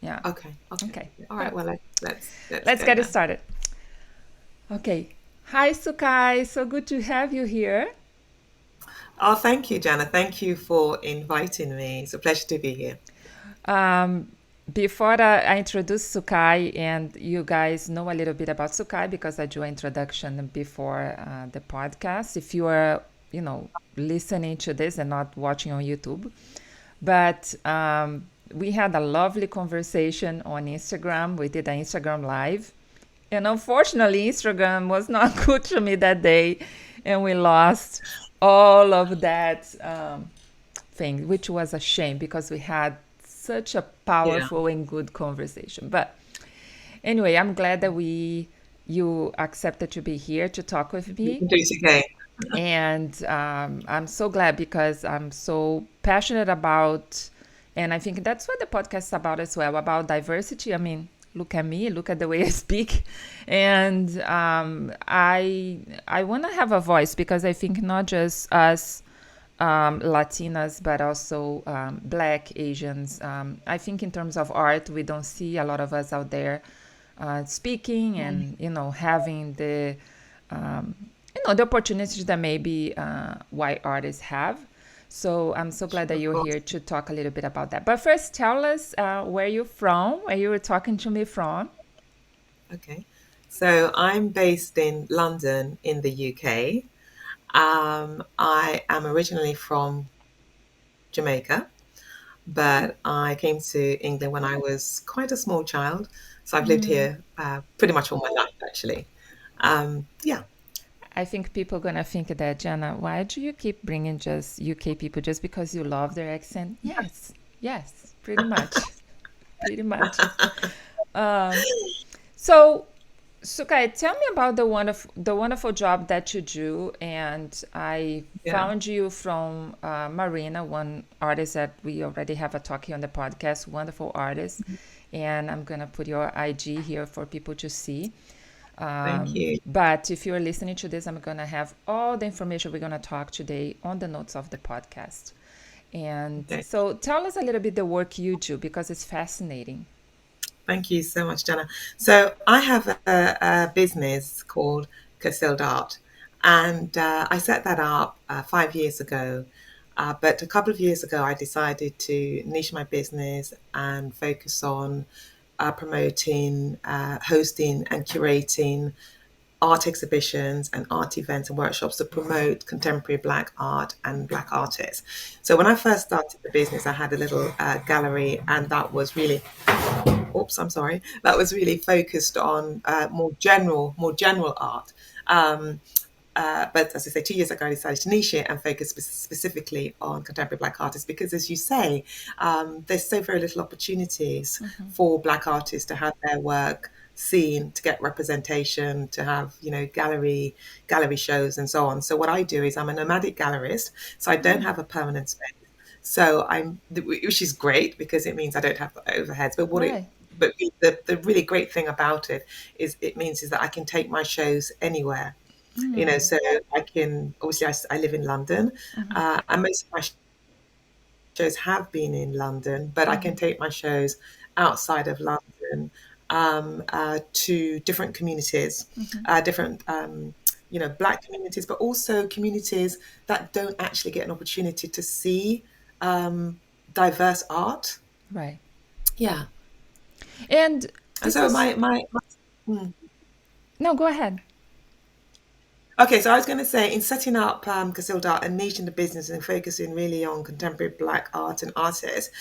Yeah. Okay. Okay. Okay. All right. Good. Well, let's Let's go get it now. started. Okay. Hi, Sukai. So good to have you here. Oh, thank you, Jana. Thank you for inviting me. It's a pleasure to be here. Um, before I introduce Sukai, and you guys know a little bit about Sukai because I do an introduction before the podcast. If you are, listening to this and not watching on YouTube, but we had a lovely conversation on Instagram. We did an Instagram live, and unfortunately, Instagram was not good to me that day, and we lost all of that thing, which was a shame because we had such a Yeah, powerful and good conversation. But anyway, I'm glad that you accepted to be here to talk with we me. can do it again. And I'm so glad because I'm so passionate about, and I think that's what the podcast is about as well, about diversity. I mean, look at me, look at the way I speak, and I want to have a voice because I think not just us Latinas, but also Black Asians. I think in terms of art, we don't see a lot of us out there speaking Mm. and having um, the opportunities that maybe white artists have. So I'm so glad that Of you're course. here to talk a little bit about that. But first, tell us where you're from, where you were talking to me from. Okay. So I'm based in London in the UK. I am originally from Jamaica, but I came to England when I was quite a small child. So I've lived here pretty much all my life, actually. Yeah. I think people are gonna think that, Jana, why do you keep bringing just UK people just because you love their accent? Yes, yes, pretty much, pretty much. Um, so, Sukai, tell me about the wonderful job that you do. And I Yeah. found you from Marina, one artist that we already have a talk here on the podcast. Wonderful artist, and I'm gonna put your IG here for people to see. Thank you. But if you're listening to this, I'm going to have all the information we're going to talk today on the notes of the podcast. And Okay. so tell us a little bit the work you do because it's fascinating. Thank you so much, Jana. So I have a business called Concealed Art, and I set that up 5 years ago. But a couple of years ago, I decided to niche my business and focus on promoting, hosting, and curating art exhibitions and art events and workshops to promote contemporary Black art and Black artists. So when I first started the business, I had a little gallery, and that was really oops, I'm sorry, that was really focused on more general art. Um, but as I say, 2 years ago, I decided to niche it and focus specifically on contemporary Black artists because, as you say, there's so very little opportunities for Black artists to have their work seen, to get representation, to have gallery shows and so on. So what I do is I'm a nomadic gallerist, so I don't have a permanent space. So which is great because it means I don't have the overheads. Right. But the really great thing about it is that I can take my shows anywhere. So I can obviously I live in London, and most of my shows have been in London, but I can take my shows outside of London to different communities, different Black communities, but also communities that don't actually get an opportunity to see diverse art. Right. Yeah, And and this so is, hmm. no, go ahead. Okay, so I was going to say, in setting up Casilda and niche in the business and focusing really on contemporary Black art and artists,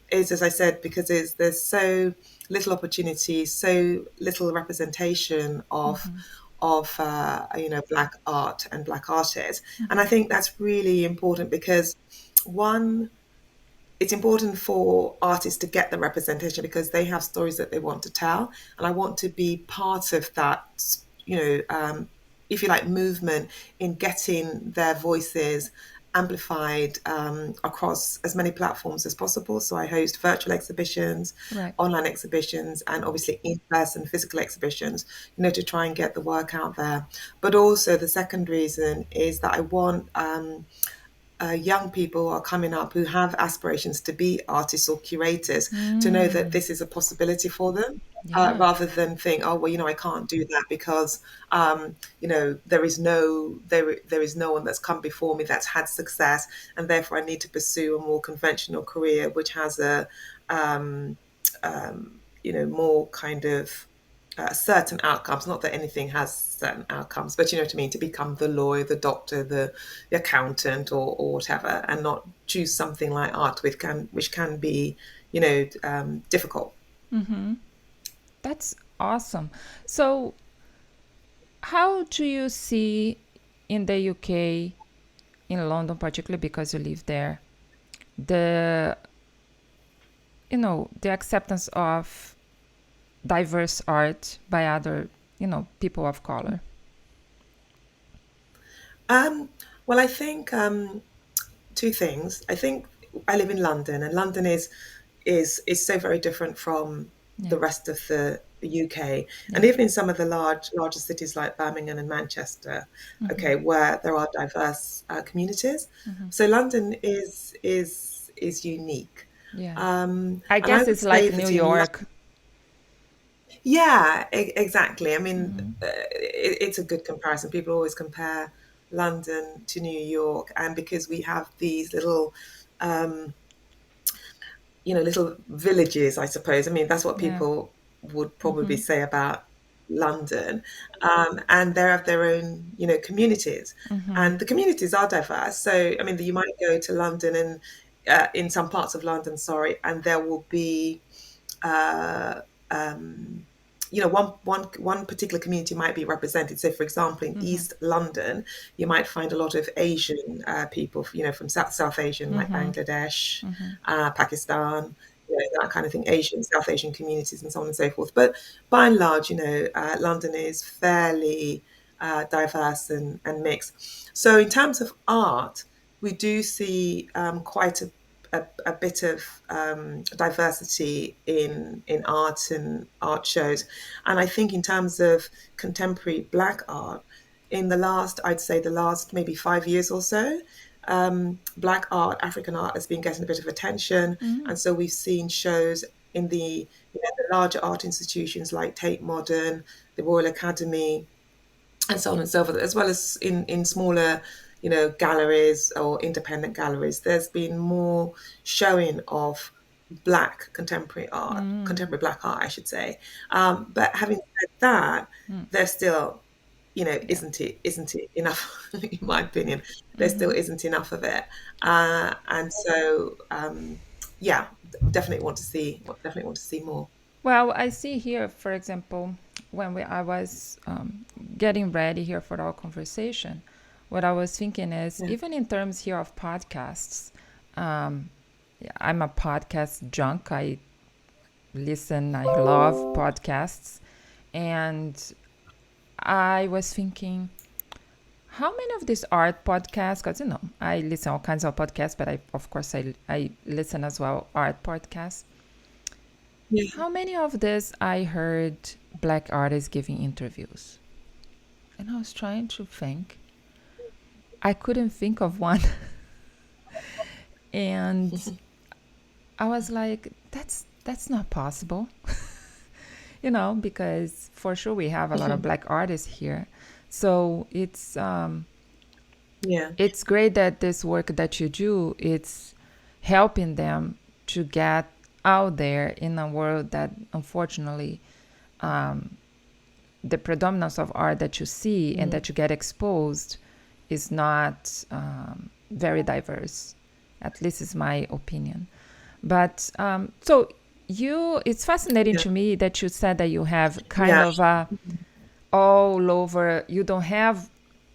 is as I said, because there's so little opportunity, so little representation of Black art and Black artists, and I think that's really important because one, it's important for artists to get the representation because they have stories that they want to tell, and I want to be part of that, you know, um, if you like, movement in getting their voices amplified across as many platforms as possible. So I host virtual exhibitions, Right. online exhibitions, and obviously in-person physical exhibitions, to try and get the work out there. But also the second reason is that I want young people who are coming up who have aspirations to be artists or curators to know that Mm, this is a possibility for them, yeah. rather than think, oh well, I can't do that because there is no one that's come before me that's had success, and therefore I need to pursue a more conventional career which has a um, more kind of certain outcomes. Not that anything has certain outcomes, but you know what I mean, to become the lawyer, the doctor, the accountant, or whatever, and not choose something like art, which can be, difficult. That's awesome. So, how do you see in the UK, in London particularly because you live there, the the acceptance of diverse art by other, people of color? Um, well, I think two things. I think I live in London, and London is so very different from Yeah. the rest of the UK, and Yeah. even in some of the larger cities like Birmingham and Manchester, okay, where there are diverse communities. So London is unique, Yeah. I and I guess would it's say like that New in York. yeah, exactly. I mean, it's a good comparison. People always compare London to New York, and because we have these um, little villages, I suppose. I mean, that's what Yeah. people would probably say about London. And they have their own, communities. And the communities are diverse. So, I mean, you might go to London and in some parts of London, sorry, and there will be uh, um, one particular community might be represented. So, for example, in East London, you might find a lot of Asian people, from South Asian, like Bangladesh, Pakistan, that kind of thing, South Asian communities, and so on and so forth. But by and large, London is fairly diverse and mixed. So, in terms of art, we do see quite a bit of diversity in art and art shows. And I think in terms of contemporary Black art, I'd say the last maybe 5 years or so, Black art, African art has been getting a bit of attention. And so we've seen shows in the larger art institutions like Tate Modern, the Royal Academy, and so on and so forth, as well as in smaller, galleries or independent galleries. There's been more showing of Black contemporary Black art, I should say. But having said that, there's still, Yeah. isn't it enough, in my opinion, there still isn't enough of it. And so, yeah, definitely want to see more. Well, I see here, for example, I was getting ready here for our conversation, what I was thinking is Yeah, even in terms here of podcasts, I'm a podcast junk. I love podcasts. And I was thinking, how many of these art podcasts, because, I listen all kinds of podcasts, but of course, I listen as well art podcasts. yeah. How many of this I heard Black artists giving interviews? And I was trying to think. I couldn't think of one. And I was like, that's not possible. Because for sure we have a lot of Black artists here. So Yeah. it's great that this work that you do, it's helping them to get out there in a world that unfortunately the predominance of art that you see and that you get exposed is not very diverse. At least is my opinion. But so it's fascinating Yeah. to me that you said that you have kind Yeah. of a all over. You don't have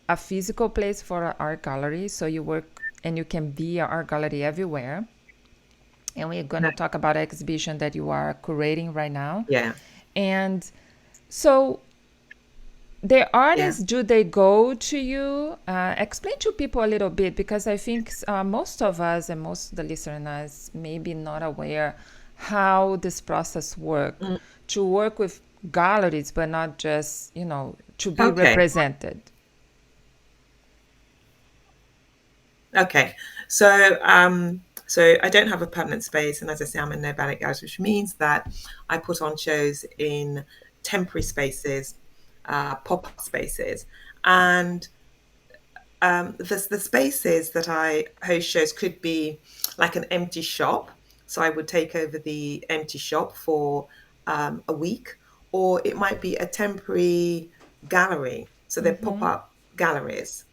a physical place for an art gallery, so you work and you can be an art gallery everywhere. And we're gonna talk about an exhibition that you are curating right now. Yeah. And so the Yeah. artists, do they go to you? Explain to people a little bit because I think most of us and most of the listeners may be not aware how this process work Mm. to work with galleries, but not just to be Okay. represented. Okay, so I don't have a permanent space, and as I say, I'm a nomadic artist, which means that I put on shows in temporary spaces, pop-up spaces, and the spaces that I host shows could be like an empty shop. So I would take over the empty shop for a week, or it might be a temporary gallery. So they're pop-up galleries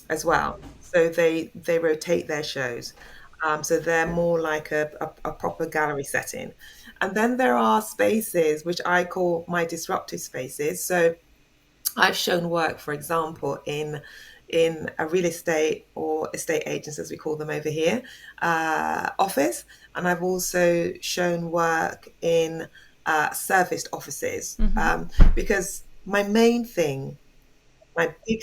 as well. So they rotate their shows. So they're more like a proper gallery setting. And then there are spaces which I call my disruptive spaces. So I've shown work, for example, in a real estate or estate agents, as we call them over here, office, and I've also shown work in serviced offices because my big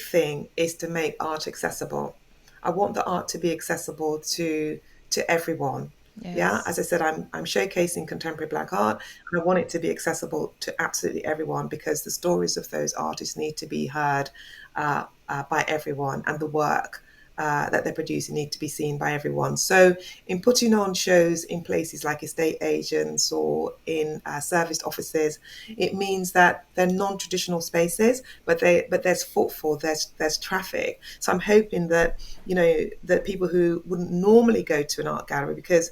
thing is to make art accessible. I want the art to be accessible to everyone. Yeah, Yes. as I said, I'm showcasing contemporary Black art, and I want it to be accessible to absolutely everyone because the stories of those artists need to be heard by everyone, and the work that they're producing need to be seen by everyone. So, in putting on shows in places like estate agents or in serviced offices, it means that they're non-traditional spaces, but there's footfall, there's traffic. So I'm hoping that that people who wouldn't normally go to an art gallery, because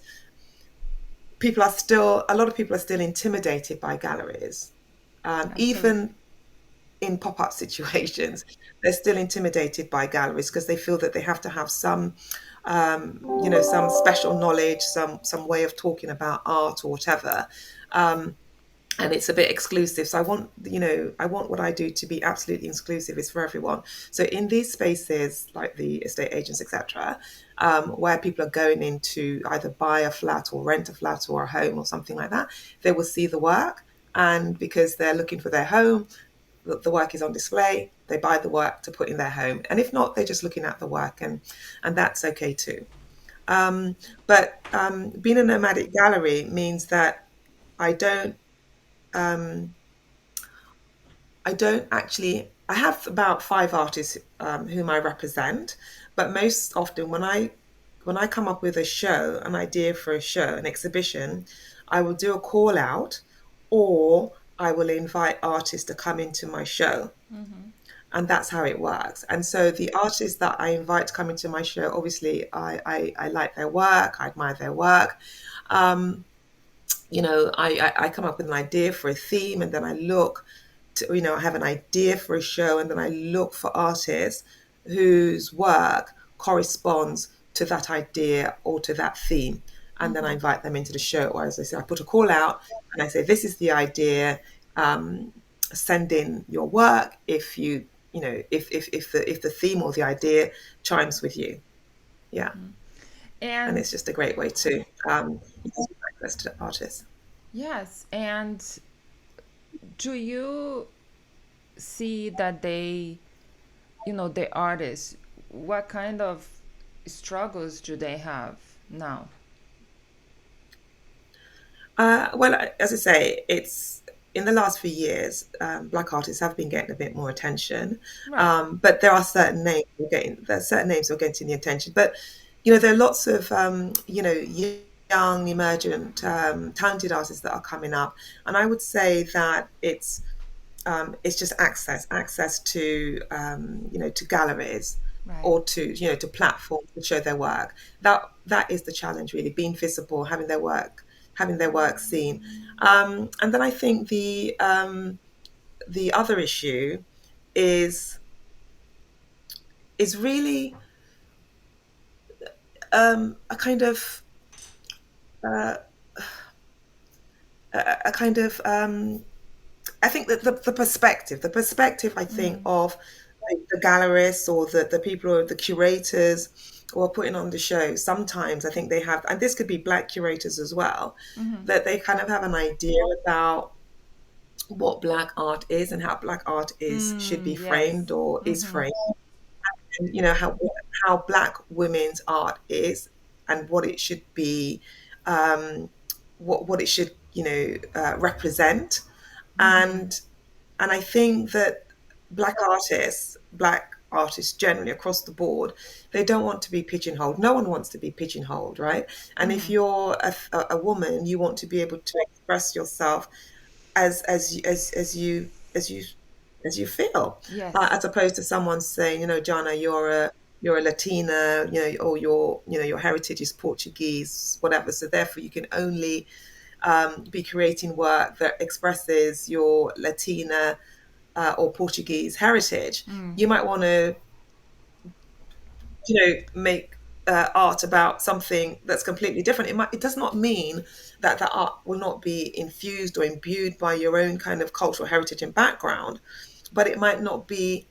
a lot of people are still intimidated by galleries, Absolutely. even in pop-up situations, they're still intimidated by galleries because they feel that they have to have some special knowledge, some way of talking about art or whatever. Um, and it's a bit exclusive. So I want what I do to be absolutely exclusive. It's for everyone. So in these spaces, like the estate agents, etc., where people are going in to either buy a flat or rent a flat or a home or something like that, they will see the work. And because they're looking for their home, the work is on display. They buy the work to put in their home. And if not, they're just looking at the work, and that's okay too. Um, but being a nomadic gallery means that I don't um, I don't actually. I have about five artists whom I represent, but most often when I come up with a show, an idea for a show, an exhibition, I will do a call out, or I will invite artists to come into my show, and that's how it works. And so the artists that I invite to come into my show, obviously, I like their work, I admire their work. Um, I come up with an idea for a theme, and then I look to, I have an idea for a show, and then I look for artists whose work corresponds to that idea or to that theme. And then I invite them into the show. Or as I say, I put a call out and I say, this is the idea. Um, Send in your work if if the theme or the idea chimes with you. Yeah. And And it's just a great way to get access to artists. yes, and do you see that the artists, what kind of struggles do they have now? Well, as I say, it's in the last few years, black artists have been getting a bit more attention, Right. but there are certain names who are getting the attention. But there are lots of young, emergent, talented artists that are coming up, and I would say that it's just access to galleries Right. or to platforms to show their work. That is the challenge, really, being visible, having their work seen. And then I think the other issue is is really a kind of uh, a kind of I think that the perspective, I think, of like the gallerists or the people or the curators who are putting on the show, sometimes I think they have, and this could be black curators as well, that they kind of have an idea about what black art is and how black art is should be framed Yes. or is framed, and how black women's art is and what it should be, um, what it should represent, and I think that black artists, black artists generally across the board, they don't want to be pigeonholed. No one wants to be pigeonholed, right? And if you're a woman, you want to be able to express yourself as you as you feel, Yes. as opposed to someone saying, Jana, you're a Latina, or your heritage is Portuguese, whatever. So therefore, you can only be creating work that expresses your Latina or Portuguese heritage. You might want to, make art about something that's completely different. It does not mean that the art will not be infused or imbued by your own kind of cultural heritage and background, but it might not be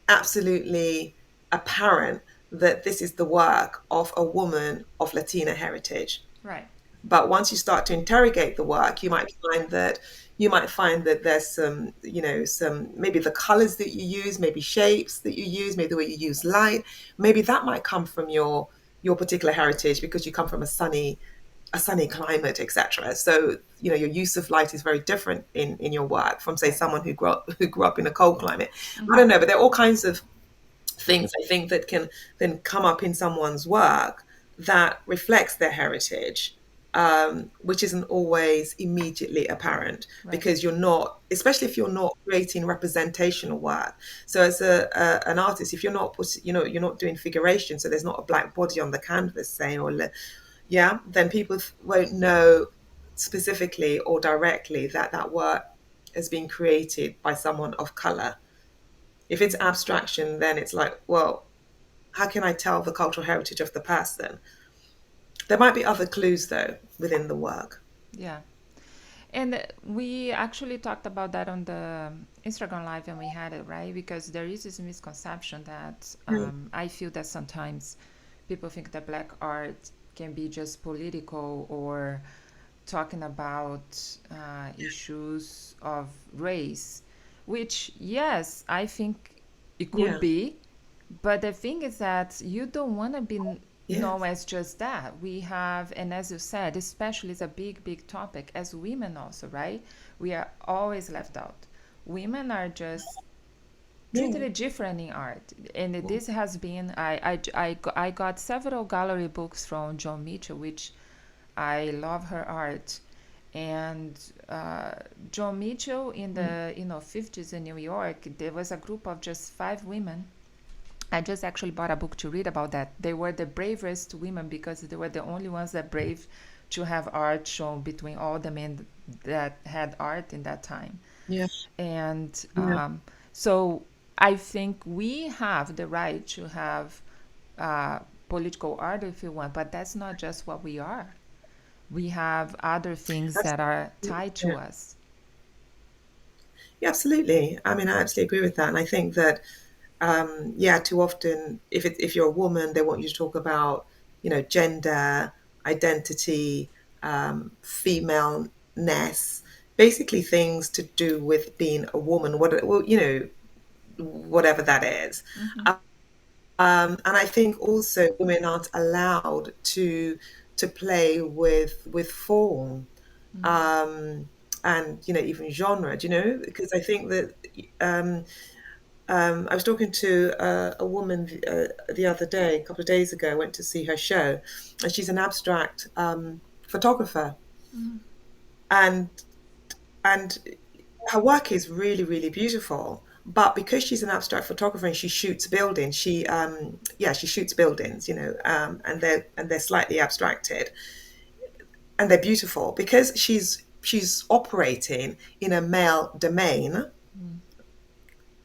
absolutely apparent that this is the work of a woman of Latina heritage. Right. But once you start to interrogate the work, you might find that there's some maybe the colors that you use, maybe shapes that you use, maybe the way you use light, maybe that might come from your particular heritage because you come from a sunny climate, etc. So your use of light is very different in your work from, say, Right. someone who grew up in a cold climate. I don't know, but there are all kinds of things, I think, that can then come up in someone's work that reflects their heritage, which isn't always immediately apparent Right. because you're not, especially if you're not creating representational work. So as an artist, if you're not doing figuration, so there's not a black body on the canvas, saying, yeah, then people won't know specifically or directly that that work has been created by someone of color. If it's abstraction, then it's like, well, how can I tell the cultural heritage of the person? There might be other clues, though, within the work. Yeah. And we actually talked about that on the Instagram live when we had it, right? Because there is this misconception that Mm. I feel that sometimes people think that black art can be just political or talking about issues of race, which, yes, I think it could Yeah. be. But the thing is that you don't want to be known Yes. as just that. We have, and as you said, especially it's a big, big topic as women also, right? We are always left out. Women are just Yeah. treated different in art. And this has been, I got several gallery books from John Mitchell, which I love her art. And John Mitchell in Mm. the 50s in New York, there was a group of just 5 women. I just actually bought a book to read about that. They were the bravest women because they were the only ones that brave to have art shown between all the men that had art in that time. Yeah. And Yeah. so I think we have the right to have political art if you want, but that's not just what we are. We have other things That's, that are tied to yeah. us. Yeah, absolutely. I mean, I absolutely agree with that. And I think that, yeah, too often, if you're a woman, they want you to talk about, gender, identity, femaleness, basically things to do with being a woman, whatever that is. And I think also women aren't allowed to play with form, um, and even genre. Because I think that um, I was talking to a woman the other day, a couple of days ago. I went to see her show, and she's an abstract photographer, and and her work is really, really beautiful. But because she's an abstract photographer and she shoots buildings, she shoots buildings, and they're slightly abstracted and they're beautiful because she's operating in a male domain.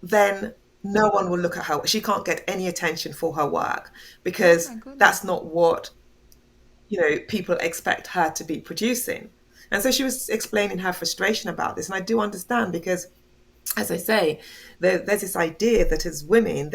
Then no one will look at her. She can't get any attention for her work Oh because my that's goodness. not what people expect her to be producing. And so she was explaining her frustration about this, and I do understand because, as I say, there's this idea that as women,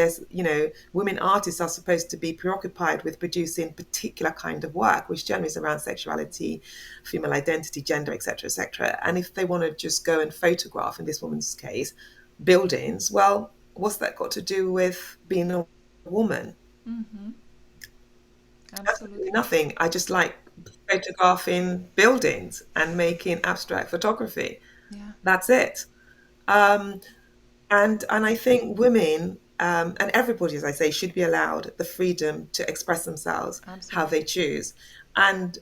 women artists are supposed to be preoccupied with producing particular kind of work, which generally is around sexuality, female identity, gender, etc., etc. And if they want to just go and photograph, in this woman's case, buildings, well, what's that got to do with being a woman? Absolutely Absolutely. nothing. I just like photographing buildings and making abstract photography. Yeah. That's it. Um, and I think women and everybody, as I say, should be allowed the freedom to express themselves how they Absolutely. choose. And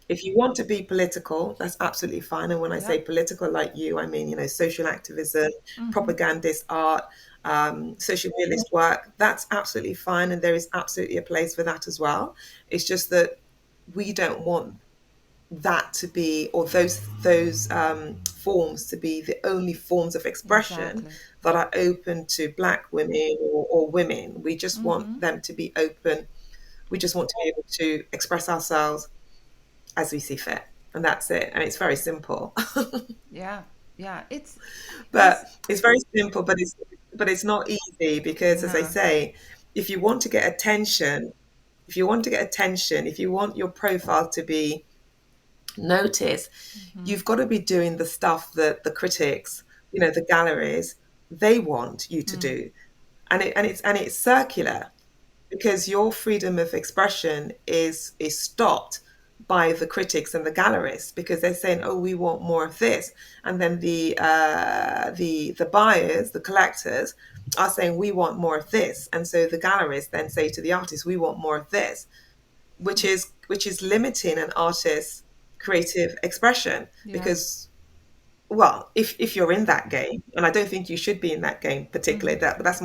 if you want to be political, that's absolutely fine. And when I say Yep. political, like you, I mean, social activism, propagandist art, social realist work, that's absolutely fine. And there is absolutely a place for that as well. It's just that we don't want that to be, or those forms to be the only forms of expression Exactly. that are open to Black women or women. We just want them to be open. We just want to be able to express ourselves as we see fit, and that's it. And it's very simple. Yeah. Yeah. But It's it's very simple, but it's not easy because, as I no. say, if you want to get attention, if you want your profile to be noticed, you've got to be doing the stuff that the critics, the galleries, they want you to do. And it's circular, because your freedom of expression is stopped by the critics and the gallerists, because they're saying, oh, we want more of this. And then the buyers, the collectors, are saying, we want more of this. And so the gallerists then say to the artists, we want more of this, which is limiting an artist's creative expression. Yeah. Because, well, if you're in that game, and I don't think you should be in that game particularly, that's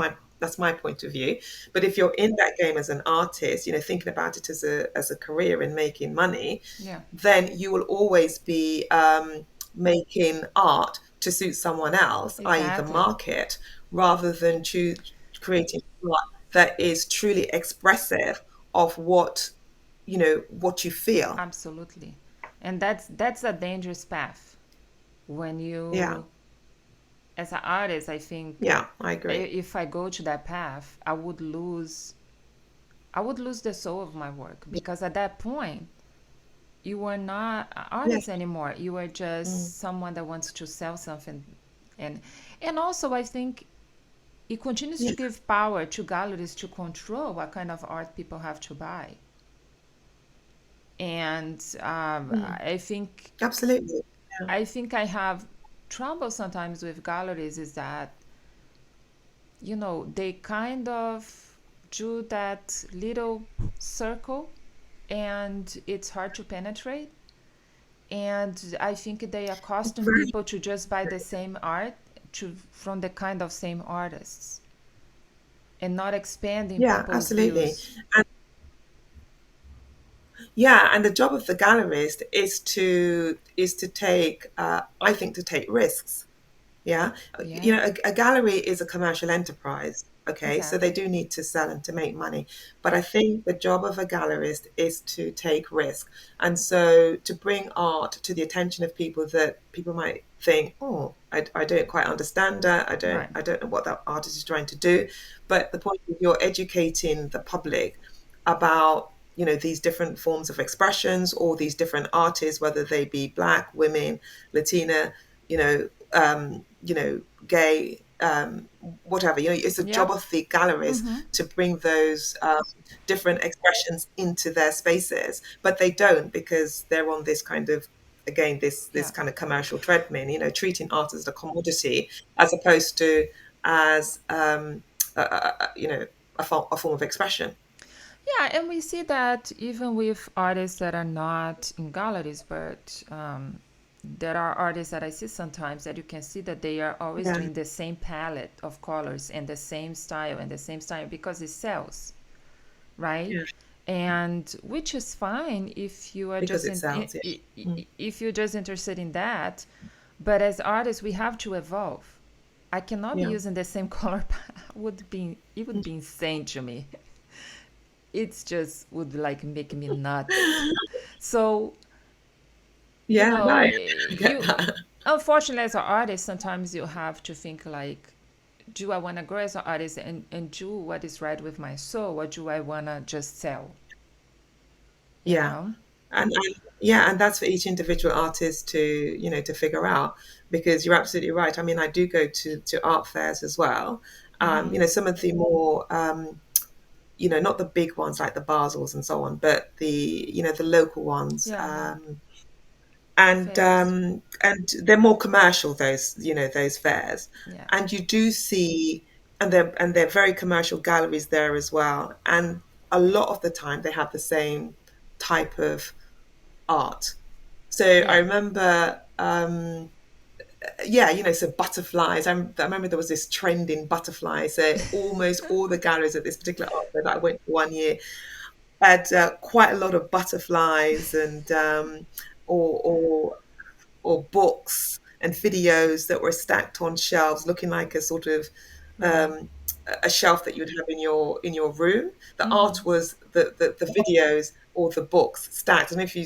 my point of view. But if you're in that game as an artist, thinking about it as a career in making money, Yeah. then you will always be making art to suit someone else, i.e., the Exactly. market, rather than creating art that is truly expressive of what you feel. Absolutely. And that's a dangerous path. When Yeah, you, as an artist, I think yeah, I agree. if I go to that path, I would lose the soul of my work, because at that point you are not an Yeah, artist anymore. You are mm, just someone that wants to sell something. And and also I think it continues yeah, to give power to galleries to control what kind of art people have to buy. And mm, I think absolutely. Yeah, I have trouble sometimes with galleries, is that they kind of drew that little circle, and it's hard to penetrate. And I think they accustom very, people to just buy the same art from the kind of same artists, and not expanding yeah, people's absolutely. views. Yeah, and the job of the gallerist is to take, I think, to take risks. Yeah. Yeah, A gallery is a commercial enterprise. Okay. So they exactly. do need to sell and to make money. But I think the job of a gallerist is to take risk. And so to bring art to the attention of people that people might think, oh, I don't quite understand that. I don't, Right. I don't know what that artist is trying to do. But the point is, you're educating the public about, these different forms of expressions, or these different artists, whether they be Black, women, Latina, gay, whatever. It's a job Yep. of the galleries Mm-hmm. to bring those different expressions into their spaces, but they don't, because they're on this kind of, again, this Yeah. kind of commercial treadmill, treating art as a commodity, as opposed to as a form of expression. Yeah, and we see that even with artists that are not in galleries, but there are artists that I see sometimes that you can see that they are always Yeah, doing the same palette of colors and the same style because it sells, right? yeah, And which is fine if you are because just it sells. Yeah. Mm. if you're just interested in that. But as artists, we have to evolve. I cannot be Yeah. using the same color. It would be insane to me. It's just would like make me nuts. So, Yeah, no, I get you that. unfortunately as an artist, sometimes you have to think like, do I want to grow as an artist and do what is right with my soul, or do I want to just sell? You Yeah. know? And that's for each individual artist to figure out, because you're absolutely right. I mean, I do go to art fairs as well. Some of the more not the big ones like the Basels and so on, but the local ones. Yeah, yeah. And Fairs. and they're more commercial, those fairs. Yeah. And you do see, and they're very commercial galleries there as well. And a lot of the time they have the same type of art. So I Yeah. remember, yeah, so butterflies. I remember there was this trend in butterflies. So almost all the galleries at this particular art fair that I went to one year had quite a lot of butterflies and or or books and videos that were stacked on shelves, looking like a sort of Right. um, a shelf that you'd have in your room. The art was the videos or the books stacked. I don't know if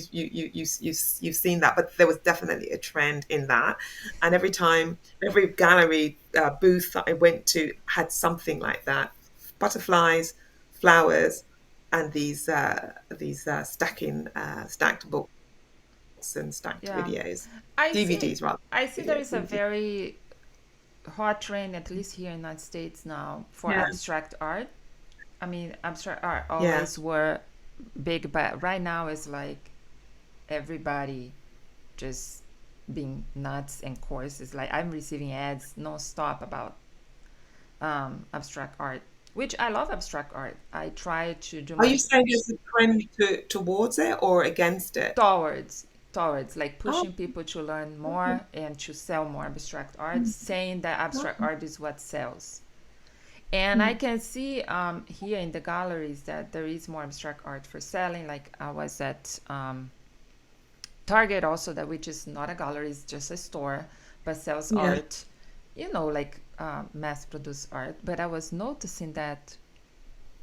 you've seen that, but there was definitely a trend in that. And every time, every gallery booth that I went to had something like that: butterflies, flowers, and these stacked books and stacked Yeah. videos, I see. DVDs rather. I see there Videos, is a DVDs. very hot trend, at least here in the United States now, for Yeah, abstract art. I mean, abstract art yeah. always were big, but right now it's like everybody just being nuts and coarse. It's like I'm receiving ads non-stop about abstract art, which I love abstract art. I try to do Are my you saying there's a trend towards it or against it? towards like Oh, pushing people to learn okay. more and to sell more abstract art, saying that abstract Okay. art is what sells. And I Mm. can see here in the galleries that there is more abstract art for selling. Like I was at Target also, that which is not a gallery, it's just a store, but sells Yeah, art, like mass produced art. But I was noticing that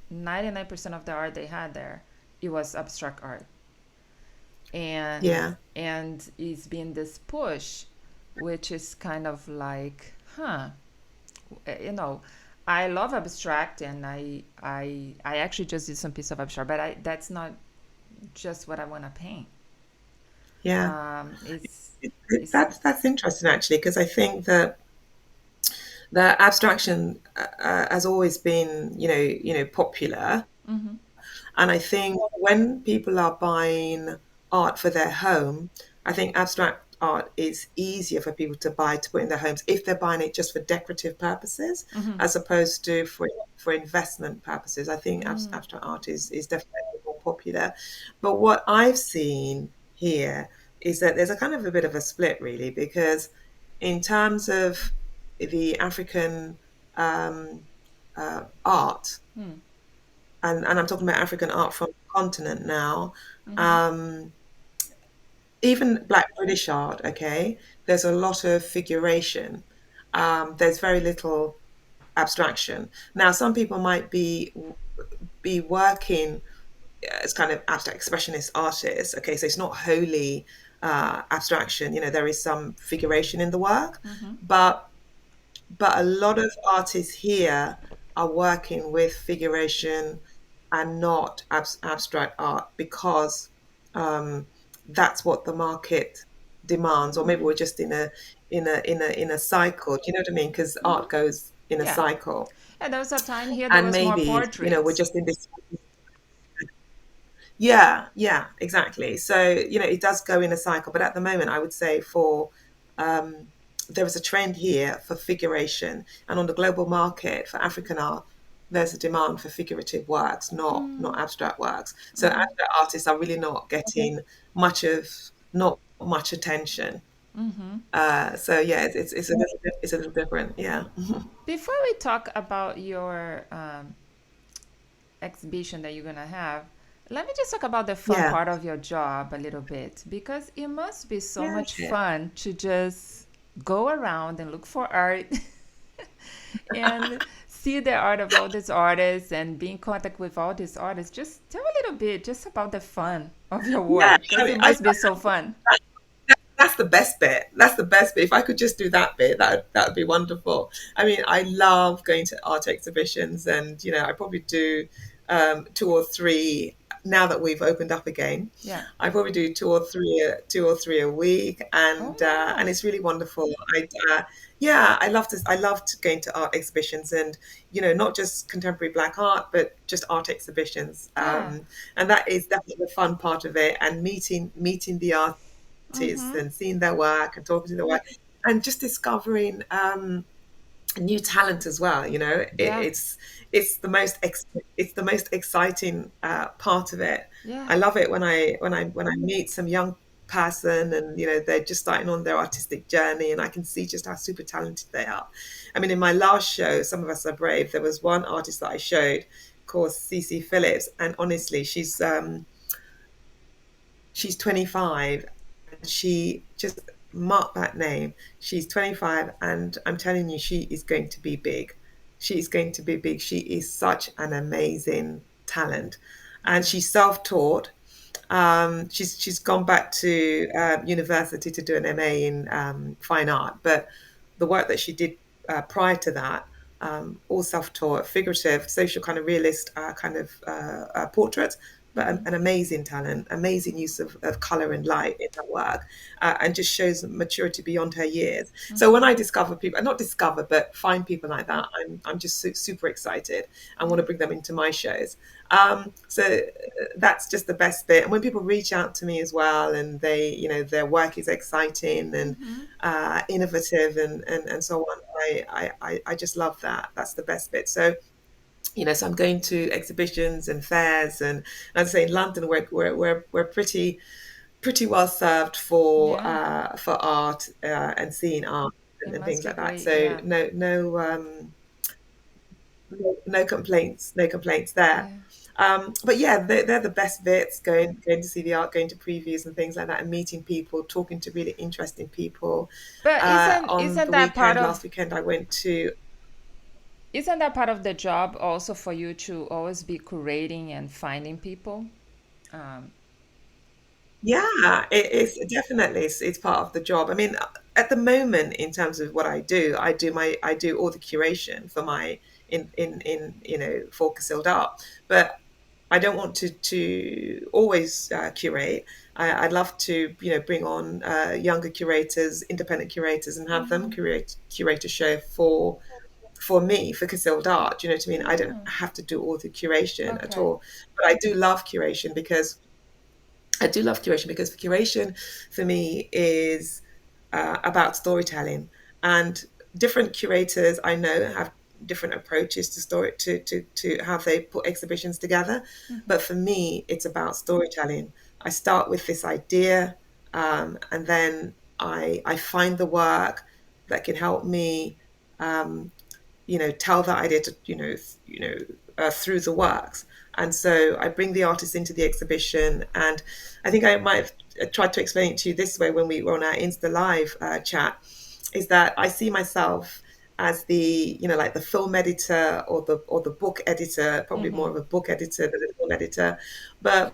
99% of the art they had there, it was abstract art. and yeah, and it's been this push, which is kind of like, you know I love abstract, and I actually just did some piece of abstract, but that's not just what I want to paint. yeah. It's it's That's interesting actually, because I think that the abstraction has always been, popular. And I think when people are buying art for their home, I think abstract art is easier for people to buy to put in their homes if they're buying it just for decorative purposes, as opposed to for investment purposes. I think abstract art is definitely more popular. But what I've seen here is that there's a kind of a bit of a split, really, because in terms of the African um, art, and I'm talking about African art from the continent now, um, even Black British art, okay, there's a lot of figuration. There's very little abstraction. Now, some people might be working as kind of abstract expressionist artists. Okay, so it's not wholly abstraction. There is some figuration in the work, but a lot of artists here are working with figuration and not abstract art because um, that's what the market demands, or maybe we're just in a cycle. Do you know what I mean? Because art goes in a yeah. cycle, Yeah, there was a time here there and was more maybe we're portraits. just in this. Yeah, yeah, exactly. So, it does go in a cycle, but at the moment, I would say um, there is a trend here for figuration, and on the global market for African art, there's a demand for figurative works, not abstract works. So abstract artists are really not getting not much attention. So yeah, it's a little bit it's a little different. Yeah, Before we talk about your exhibition that you're gonna have, let me just talk about the fun yeah, part of your job a little bit, because it must be so yeah, much fun to just go around and look for art and see the art of all these artists and be in contact with all these artists. Just tell a little bit just about the fun of your yeah. work, I because mean, it must be so fun. that's the best bit. That's the best bit. If I could just do that bit, that would be wonderful. I mean, I love going to art exhibitions, and I probably do two or three now that we've opened up again. Yeah. I probably do two or three a week, Oh and wow. it's really wonderful. Yeah, I loved going to art exhibitions, and not just contemporary black art, but just art exhibitions. Yeah. And that is definitely the fun part of it, and meeting the artists and seeing their work and talking to their work and just discovering. new talent as well. You know, Yeah. it's the most it's the most exciting part of it. Yeah. I love it when I meet some young person, and you know they're just starting on their artistic journey, and I can see just how super talented they are. I mean, in my last show, Some of Us Are Brave, there was one artist that I showed called CC Phillips, and honestly, she's 25, and she just, mark that name. She's 25, and I'm telling you, she is going to be big. She is going to be big. She is such an amazing talent, and Yeah. she's self-taught. She's gone back to university to do an MA in fine art, but the work that she did prior to that, all self-taught, figurative, social kind of realist kind of portraits, but an amazing talent, amazing use of color and light in her work, and just shows maturity beyond her years. So when I discover people, not discover, but find people like that, I'm just super excited and want to bring them into my shows. So that's just the best bit. And when people reach out to me as well, and they, you know, their work is exciting and innovative and so on, I just love that. That's the best bit. So you know, so I'm going to exhibitions and fairs, and as I say, in London, we're pretty well served Yeah. for art and seeing art It and must things be like that. great. So Yeah. no complaints there. Yeah. But yeah, they're the best bits. Going to see the art, going to previews and things like that, and meeting people, talking to really interesting people. But On isn't the that part weekend, of last weekend, I went to. isn't that part of the job also for you to always be curating and finding people? Um, Yeah, it's definitely it's part of the job. I mean, at the moment, in terms of what I do all the curation for my in you know for Concealed Art, but I don't want to always curate. I'd love to bring on younger curators, independent curators, and have them curate a show for me for Concealed Art. Do you know what I mean? I don't yeah. have to do all the curation at Okay. all, but I do love curation because curation for me is about storytelling, and different curators I know have different approaches to to how they put exhibitions together. But for me, it's about storytelling. I start with this idea, and then I find the work that can help me tell that idea to through the works. And so I bring the artist into the exhibition, and I think I might have tried to explain it to you this way when we were on our Insta Live chat, is that I see myself as the like the film editor or the book editor, probably more of a book editor than a film editor, but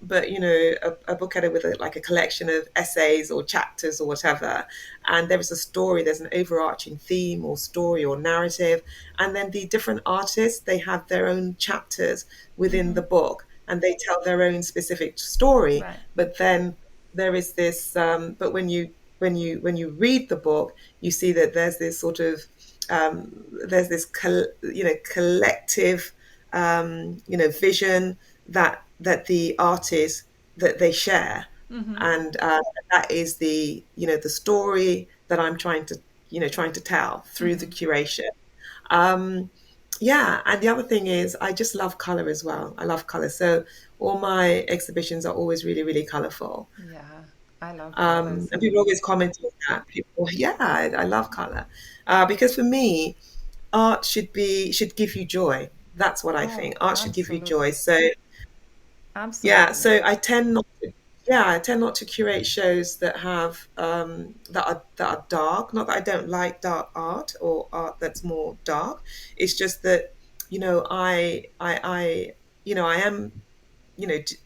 a book editor with like a collection of essays or chapters or whatever, and there is a story, there's an overarching theme or story or narrative, and then the different artists, they have their own chapters within the book, and they tell their own specific story. Right. But then there is this, but when you read the book, you see that there's this sort of there's this collective vision that the artist that they share, and that is the story that I'm trying to tell through the curation. um yeah, and the other thing is I just love color as well. I love color, so all my exhibitions are always really, really colorful. Yeah. I love colors. And people always comment on that. People, yeah, I love color, because for me, art should give you joy. That's what I Oh, think. Art should give you joy. absolutely. So yeah, Absolutely. so I tend not to curate shows that have that are dark. Not that I don't like dark art or art that's more dark. It's just that I am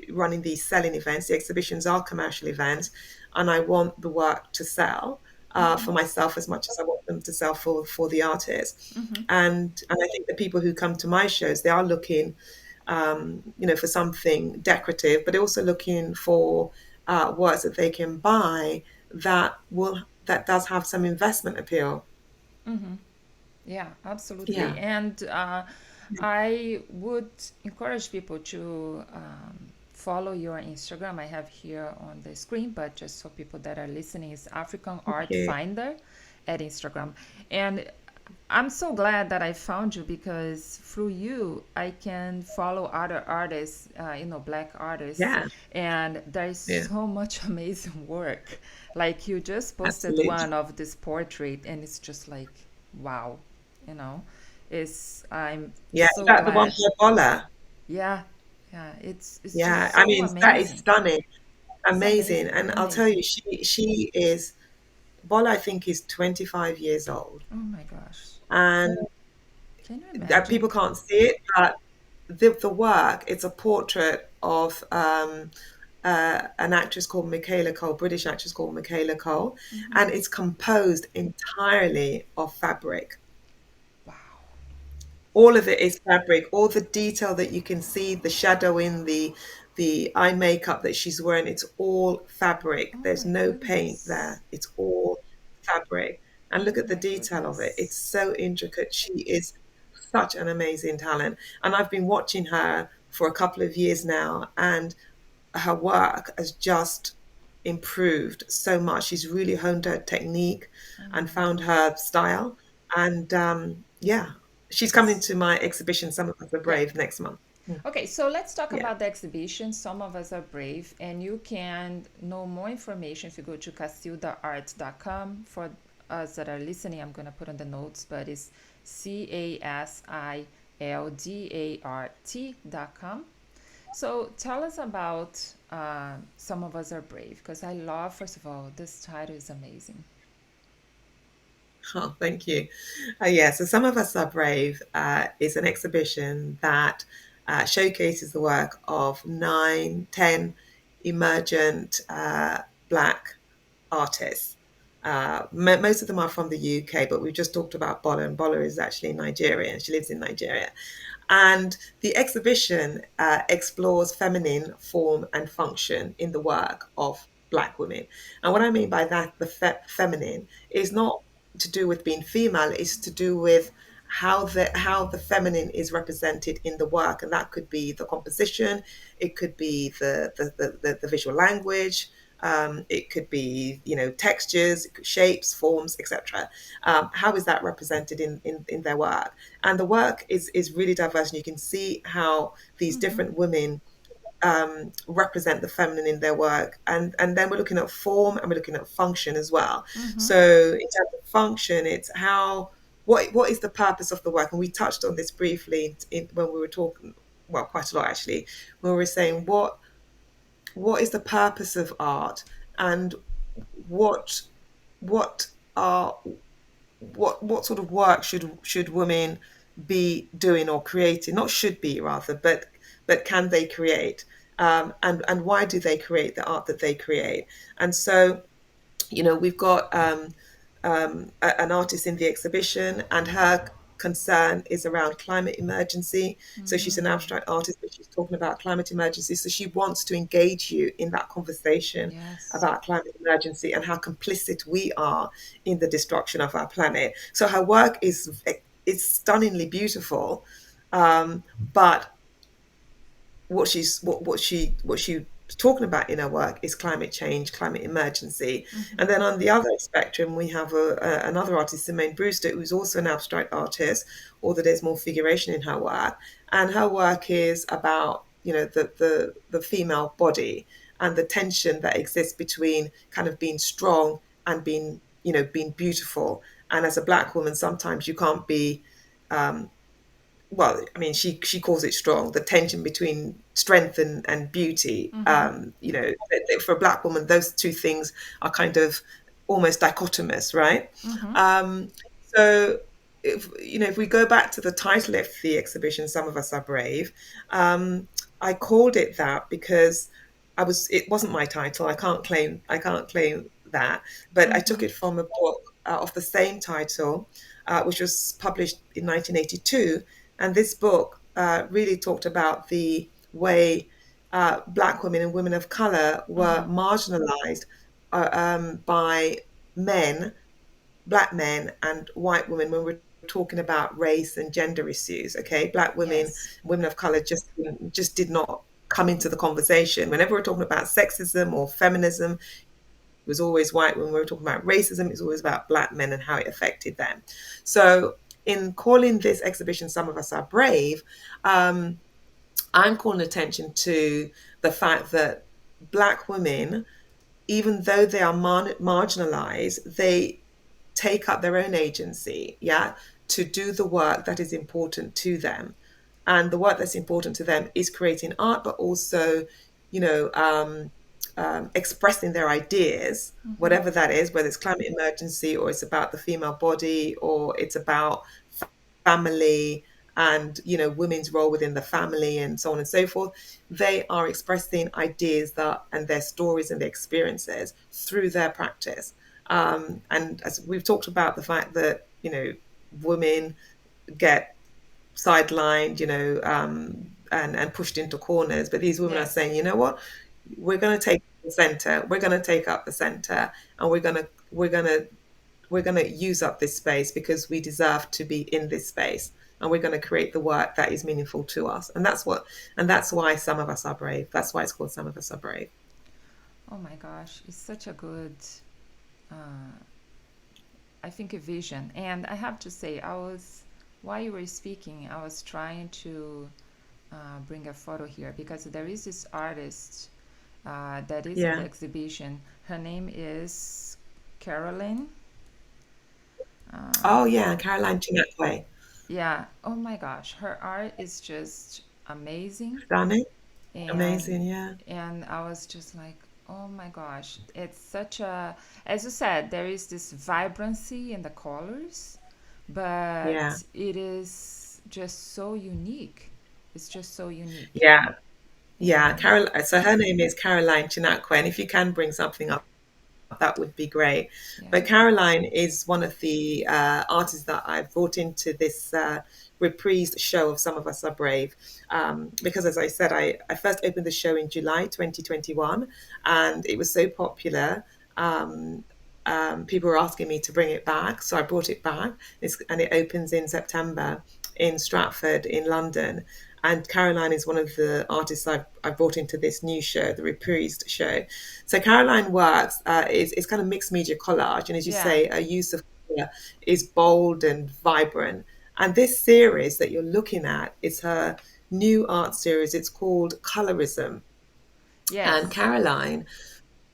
running these selling events. The exhibitions are commercial events, and I want the work to sell for myself as much as I want them to sell for the artist. And I think the people who come to my shows, they are looking, for something decorative, but they're also looking for works that they can buy that does have some investment appeal. Yeah, absolutely. Yeah. And I would encourage people to follow your Instagram. I have here on the screen, but just for people that are listening, is African Thank Art you. Finder at Instagram. And I'm so glad that I found you because through you, I can follow other artists, black artists, Yeah, and there's yeah, so much amazing work. Like you just posted absolutely. one of this portrait, and it's just like, wow, you know, I'm Yeah, is so that the one glad. for Ebola? Yeah, yeah, it's Yeah, just I so mean that is amazing. stunning, It's amazing. amazing, And I'll tell you, amazing. she is Bola. I think is 25 years old, Oh my gosh, and can you people imagine? can't see it, but the work, it's a portrait of an actress called Michaela Cole, British actress called Michaela Cole, and it's composed entirely of fabric. Wow. All of it is fabric. All the detail that you can see, the shadowing, the eye makeup that she's wearing, it's all fabric. Oh There's my no paint goodness. there. It's all fabric. And Oh look at the my detail of it. It's goodness. so intricate. She is such an amazing talent. And I've been watching her for a couple of years now, and her work has just improved so much. She's really honed her technique Oh and my found gosh. her style. And yeah, she's coming S- to my exhibition, Some of Us Are Yeah. Brave, next month. Mm, Okay, so let's talk yeah. about the exhibition. Some of us are brave, and you can know more information if you go to casildaart.com. For us that are listening, I'm going to put on the notes, but it's CASILDART.com. So tell us about Some of Us Are Brave, because I love, first of all, this title is amazing. Oh, thank you. Yeah, so Some of Us Are Brave is an exhibition that showcases the work of 9, 10 emergent Black artists. Most of them are from the UK, but we've just talked about Bola, and Bola is actually Nigerian. She lives in Nigeria. And the exhibition explores feminine form and function in the work of Black women. And what I mean by that, the feminine, is not to do with being female, it's to do with how the feminine is represented in the work, and that could be the composition, it could be the visual language, it could be textures, shapes, forms, etc. How is that represented in their work? And the work is really diverse, and you can see how these different women represent the feminine in their work. And then we're looking at form and we're looking at function as well. So in terms of function, it's how what is the purpose of the work? And we touched on this briefly when we were talking, well, quite a lot actually, when we were saying what is the purpose of art, and what what are what sort of work should women be doing or creating? Not should be, rather, but can they create? And why do they create the art that they create? And so, we've got an artist in the exhibition, and her concern is around climate emergency. So she's an abstract artist, but she's talking about climate emergency. So she wants to engage you in that conversation Yes. about climate emergency and how complicit we are in the destruction of our planet. So her work is stunningly beautiful, but what she's talking about in her work is climate change, climate emergency. And then on the other spectrum, we have another artist, Simone Brewster, who's also an abstract artist, although there's more figuration in her work. And her work is about the female body and the tension that exists between kind of being strong and being beautiful. And as a Black woman, sometimes you can't be well, I mean, she calls it strong, the tension between strength and beauty. For a Black woman, those two things are kind of almost dichotomous, right? Um, so if we go back to the title of the exhibition, Some of Us Are Brave, I called it that because it wasn't my title. I can't claim that, but I took it from a book of the same title, which was published in 1982. And this book really talked about the way Black women and women of color were marginalized by men, Black men and white women, when we're talking about race and gender issues. Okay, Black women, Yes. women of color just did not come into the conversation. Whenever we're talking about sexism or feminism, was always white. When we were talking about racism, it's always about black men and how it affected them. So in calling this exhibition Some of Us Are Brave, um, I'm calling attention to the fact that black women, even though they are marginalized, they take up their own agency, yeah, to do the work that is important to them. And the work that's important to them is creating art, but also, you know, expressing their ideas, whatever that is, whether it's climate emergency or it's about the female body or it's about family and women's role within the family and so on and so forth. They are expressing ideas that and their stories and their experiences through their practice. And as we've talked about the fact that women get sidelined, and pushed into corners, but these women are Yes. saying, you know what, we're going to take the center, we're going to take up the center, and we're going to use up this space because we deserve to be in this space, and we're going to create the work that is meaningful to us. And that's why Some of Us Are Brave. That's why it's called Some of Us Are Brave. Oh my gosh, it's such a good, uh, I think, a vision. And I have to say, while you were speaking, I was trying to bring a photo here because there is this artist that is in the Yeah. exhibition. Her name is Caroline. Oh yeah, Caroline Chinnakwan. Yeah. Oh my gosh, her art is just amazing. Stunning. and Amazing. Yeah. and I was just like, oh my gosh, it's such a, as you said, there is this vibrancy in the colors, Yeah. but it is just so unique. It's just so unique. Yeah. Yeah. And Carol. So her name is Caroline Chinnakwan. If you can bring something up, that would be great. yeah, But Caroline is one of the artists that I've brought into this reprised show of Some of Us Are Brave. Because, as I said, I first opened the show in July 2021, and it was so popular. Um, People were asking me to bring it back, so I brought it back. And it opens in September in Stratford in London. And Caroline is one of the artists I've brought into this new show, the reprised show. So Caroline works is kind of mixed media collage, and as you yeah, say, a use of color is bold and vibrant. And this series that you're looking at is her new art series. It's called Colorism. And yes.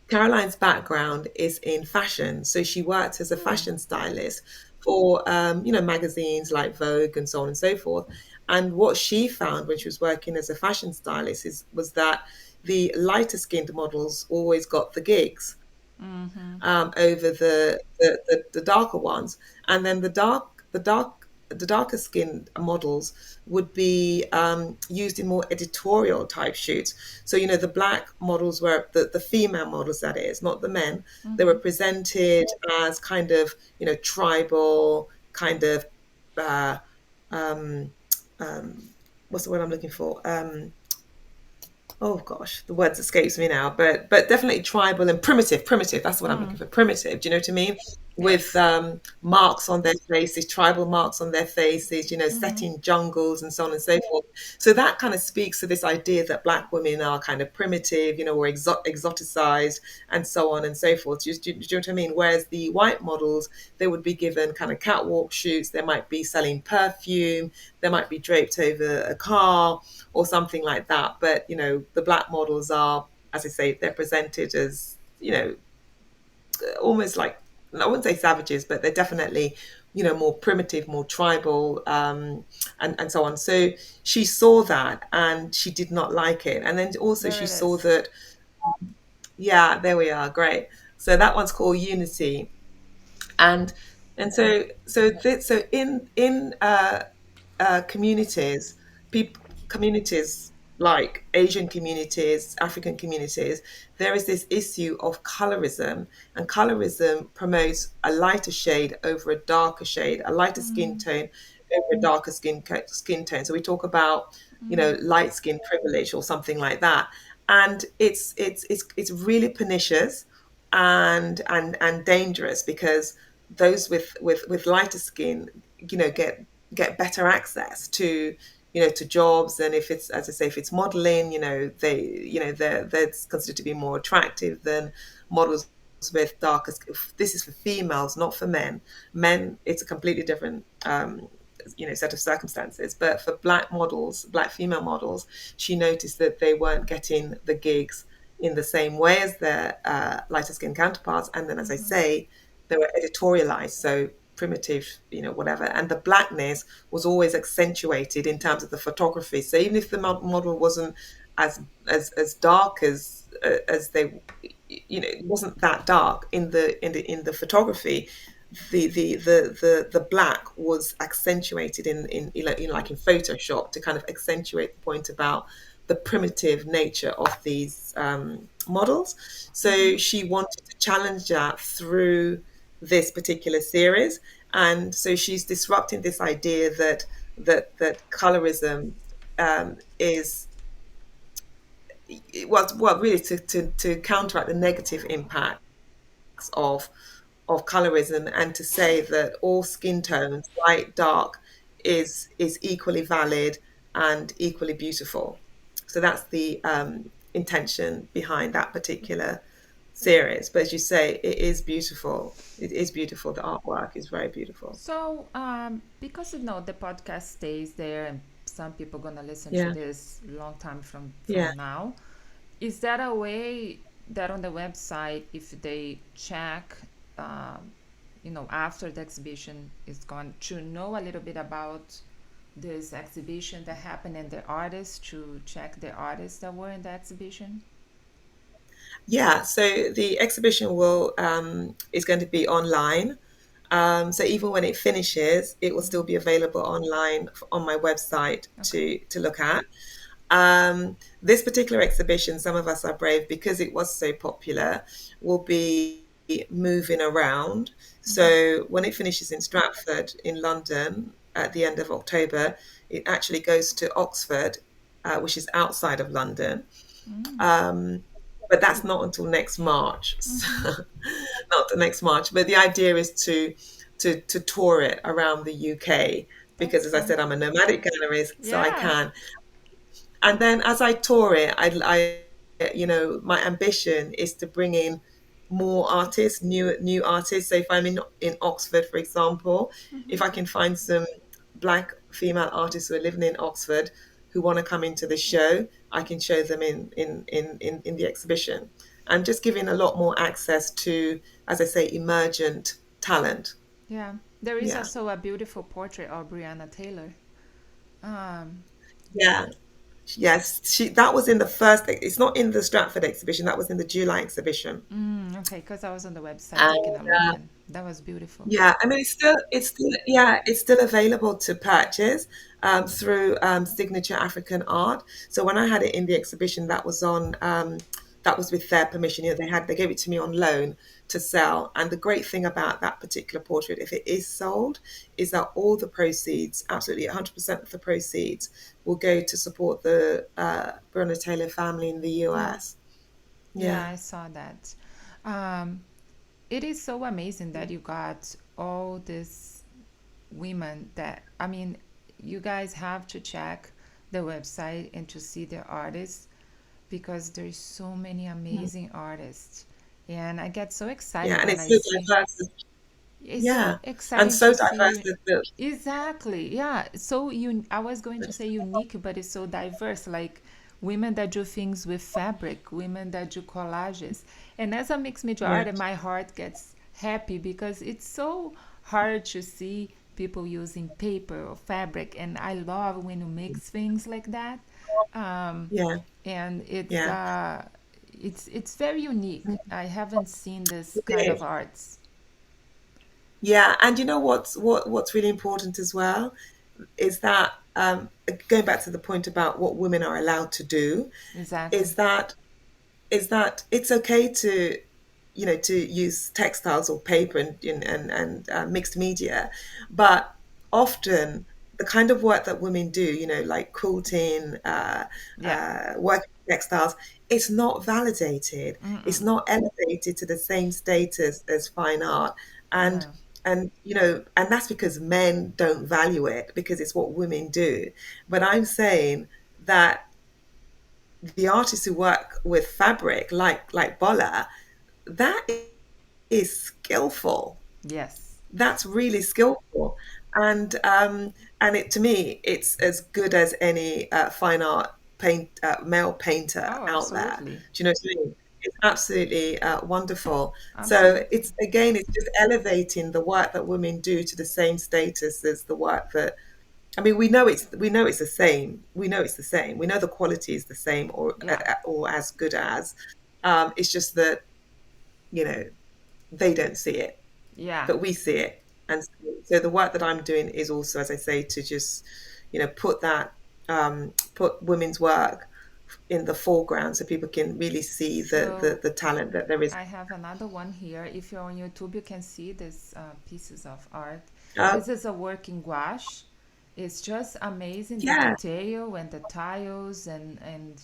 Caroline's background is in fashion, so she worked as a Hmm. fashion stylist for magazines like Vogue and so on and so forth. And what she found when she was working as a fashion stylist was that the lighter skinned models always got the gigs Mm-hmm. over the darker ones, and then the darker skinned models would be used in more editorial type shoots. So the black models were the female models, that is, not the men. They Mm-hmm. were presented as kind of tribal, kind of uh, um, what's the word I'm looking for? Oh gosh, the words escapes me now, but definitely tribal and primitive. That's what I'm looking Mm. for. Primitive. Do you know what I mean? With Yes. marks on their faces, tribal marks on their faces. Set Mm-hmm. in jungles and so on and so forth. So that kind of speaks to this idea that black women are kind of primitive, or exoticized and so on and so forth. Do you know what I mean? Whereas the white models, they would be given kind of catwalk shoots. They might be selling perfume. They might be draped over a car or something like that. But the black models are, as I say, they're presented as almost like, I wouldn't say savages, but they're definitely more primitive, more tribal, and so on. So she saw that and she did not like it, and then also There she it saw is. that, yeah, there we are, great. So that one's called Unity. And and so so in communities, people communities like Asian communities, African communities, there is this issue of colorism, and colorism promotes a lighter shade over a darker shade, a lighter skin Mm-hmm. tone over a darker skin tone. So we talk about Mm-hmm. light skin privilege or something like that, and it's really pernicious and dangerous, because those with lighter skin, get better access to to jobs. And if it's, as I say, if it's modeling, they're considered to be more attractive than models with darker. This is for females, not for men. Men, it's a completely different, set of circumstances. But for black models, black female models, she noticed that they weren't getting the gigs in the same way as their lighter skinned counterparts. And then, as I say, they were editorialized, so primitive, whatever. And the blackness was always accentuated in terms of the photography. So even if the model wasn't as dark as they, it wasn't that dark in the photography. The black was accentuated like in Photoshop to kind of accentuate the point about the primitive nature of these models. So she wanted to challenge that through this particular series, and so she's disrupting this idea that colorism is well really to counteract the negative impacts of colorism, and to say that all skin tones, light, dark, is equally valid and equally beautiful. So that's the intention behind that particular series. But as you say, it is beautiful. It is beautiful. The artwork is very beautiful. So, because the podcast stays there, and some people gonna listen to Yeah, this long time yeah, from now, is that a way that on the website, if they check, after the exhibition is gone, to know a little bit about this exhibition that happened and the artists, to check the artists that were in the exhibition? yeah. So the exhibition will is going to be online. So even when it finishes, it will still be available online on my website Okay. to look at. This particular exhibition, Some of Us Are Brave, because it was so popular, will be moving around. So when it finishes in Stratford in London at the end of October, it actually goes to Oxford, which is outside of London. Um, but that's not until next March. So, not the next March. But the idea is to tour it around the UK, because, That's as I fun. said, I'm a nomadic gallerist, so I Yeah. can. And then as I tour it, my ambition is to bring in more artists, new artists. So if I'm in Oxford, for example, if I can find some black female artists who are living in Oxford who want to come into the show, I can show them in the exhibition, and just giving a lot more access to, as I say, emergent talent. Yeah. There is Yeah, also a beautiful portrait of Brianna Taylor. Um, yeah. Yes, that was in the first. It's not in the Stratford exhibition. That was in the July exhibition. okay, because I was on the website And taking a look, and that was beautiful. yeah, I mean, it's still available to purchase through Signature African Art. So when I had it in the exhibition, that was with their permission. They gave it to me on loan to sell. And the great thing about that particular portrait, if it is sold, is that all the proceeds, absolutely 100% of the proceeds, will go to support the Breonna Taylor family in the Yeah. US. Yeah, Yeah, I saw that. Um, it is so amazing that you got all these women that, I mean, you guys have to check the website and to see the artists, because there's so many amazing artists. And I get so yeah, excited and when it's I so see. diverse. It's so Yeah, and exciting so to see diverse you. that Exactly. Yeah. So I was going to say unique, but it's so diverse. Like women that do things with fabric, women that do collages. And as a mixed media yeah. artist, my heart gets happy because it's so hard to see people using paper or fabric. And I love when you mix things like that. Um, Yeah, and yeah, it's very unique. I haven't seen this it kind of is. arts. Yeah, and you know what's really important as well is that going back to the point about what women are allowed to do, Exactly. is that it's okay to use textiles or paper and mixed media, but often the kind of work that women do, like quilting, Yeah. working with textiles, it's not validated. It's not elevated to the same status as fine art, and Yeah. and that's because men don't value it because it's what women do. But I'm saying that the artists who work with fabric, like Bola, that is skillful. Yes. That's really skillful. And it, to me, it's as good as any fine art male painter Oh, out there. absolutely. Do you know what I mean? It's absolutely wonderful. So Absolutely. it's, again, it's just elevating the work that women do to the same status as the work that, I mean, we know it's the same. We know it's the same. We know the quality is the same, Yeah. or as good as. It's just that, you know, they don't see it, Yeah. but we see it. And so the work that I'm doing is also, as I say, to just, put women's work in the foreground so people can really see the So the talent that there is. I have another one here. If you're on YouTube, you can see these pieces of art. Uh, This is a working gouache. It's just amazing, the yeah, detail and the tiles, and